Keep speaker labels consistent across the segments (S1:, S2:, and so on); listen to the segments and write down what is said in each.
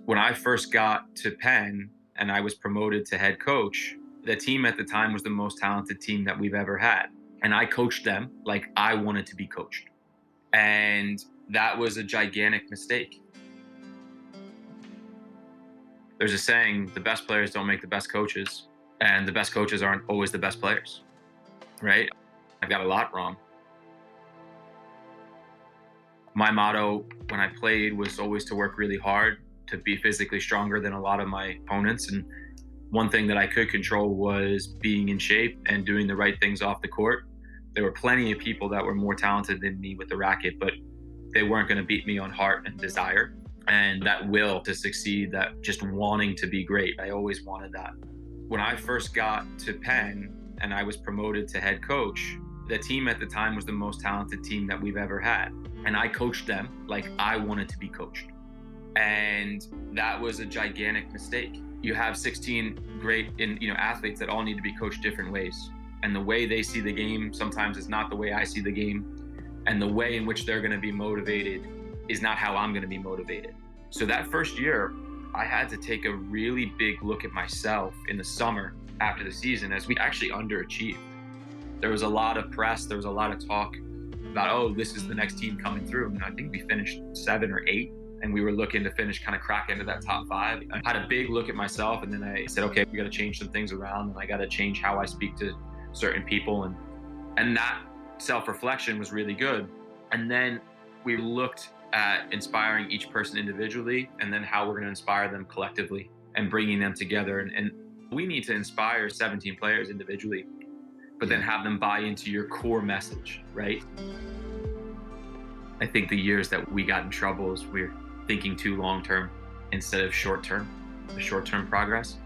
S1: When I first got to Penn and I was promoted to head coach, the team at the time was the most talented team that we've ever had. And I coached them like I wanted to be coached. And that was a gigantic mistake. There's a saying, the best players don't make the best coaches, and the best coaches aren't always the best players, right? I got a lot wrong. My motto when I played was always to work really hard, to be physically stronger than a lot of my opponents. And one thing that I could control was being in shape and doing the right things off the court. There were plenty of people that were more talented than me with the racket, but they weren't going to beat me on heart and desire and that will to succeed, that just wanting to be great. I always wanted that. When I first got to Penn and I was promoted to head coach, the team at the time was the most talented team that we've ever had. And I coached them like I wanted to be coached. And that was a gigantic mistake. You have 16 great athletes that all need to be coached different ways. And the way they see the game sometimes is not the way I see the game. And the way in which they're going to be motivated is not how I'm going to be motivated. So that first year, I had to take a really big look at myself in the summer after the season, as we actually underachieved. There was a lot of press, there was a lot of talk about, oh, this is the next team coming through. And I think we finished 7 or 8. And we were looking to finish, kind of crack into that top 5. I had a big look at myself, and then I said, okay, we got to change some things around, and I got to change how I speak to certain people. And that self-reflection was really good. And then we looked at inspiring each person individually, and then how we're going to inspire them collectively and bringing them together. And we need to inspire 17 players individually, but then have them buy into your core message, right? I think the years that we got in trouble is we're thinking too long-term instead of short-term, the short-term progress,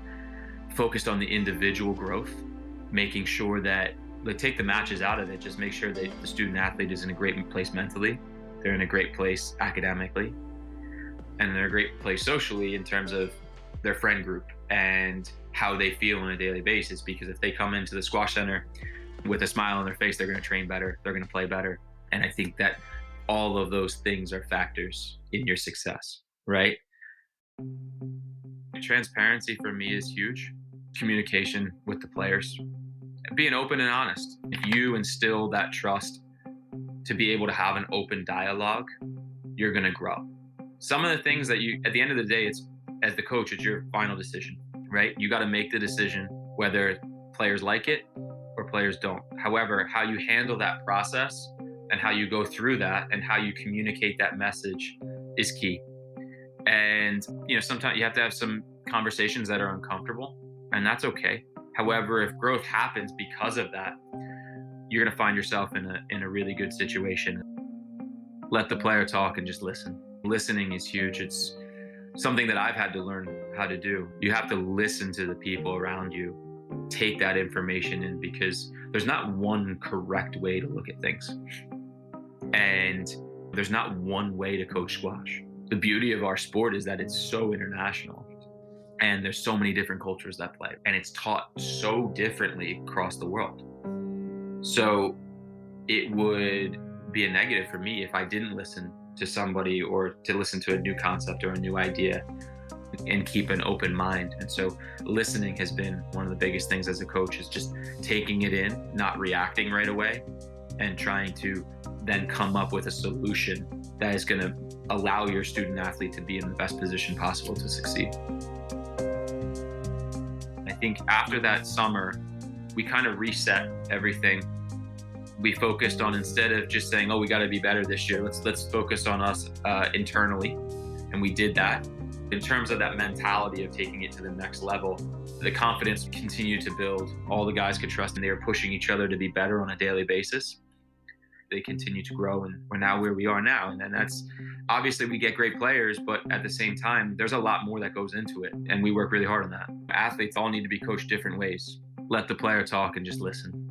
S1: focused on the individual growth, making sure that, take the matches out of it, just make sure that the student athlete is in a great place mentally, they're in a great place academically, and they're a great place socially in terms of their friend group and how they feel on a daily basis. Because if they come into the squash center with a smile on their face, they're going to train better, they're going to play better. And I think that all of those things are factors in your success, right? Transparency for me is huge. Communication with the players, being open and honest. If you instill that trust to be able to have an open dialogue, you're going to grow. Some of the things that at the end of the day, it's, as the coach, it's your final decision, right? You got to make the decision whether players like it or players don't. However, how you handle that process and how you go through that and how you communicate that message is key. And, sometimes you have to have some conversations that are uncomfortable, and that's okay. However, if growth happens because of that, you're going to find yourself in a really good situation. Let the player talk and just listen. Listening is huge. It's something that I've had to learn how to do. You have to listen to the people around you, take that information in, because there's not one correct way to look at things. And there's not one way to coach squash. The beauty of our sport is that it's so international, and there's so many different cultures that play, and it's taught so differently across the world. So it would be a negative for me if I didn't listen to somebody, or to listen to a new concept or a new idea, and keep an open mind. And so listening has been one of the biggest things as a coach, is just taking it in, not reacting right away, and trying to then come up with a solution that is going to allow your student athlete to be in the best position possible to succeed. I think after that summer, we kind of reset everything. We focused on, instead of just saying, oh, we got to be better this year, let's focus on us internally. And we did that. In terms of that mentality of taking it to the next level, the confidence continued to build. All the guys could trust, and they were pushing each other to be better on a daily basis. They continue to grow, and we're now where we are now. And then that's, obviously we get great players, but at the same time, there's a lot more that goes into it. And we work really hard on that. Athletes all need to be coached different ways. Let the player talk and just listen.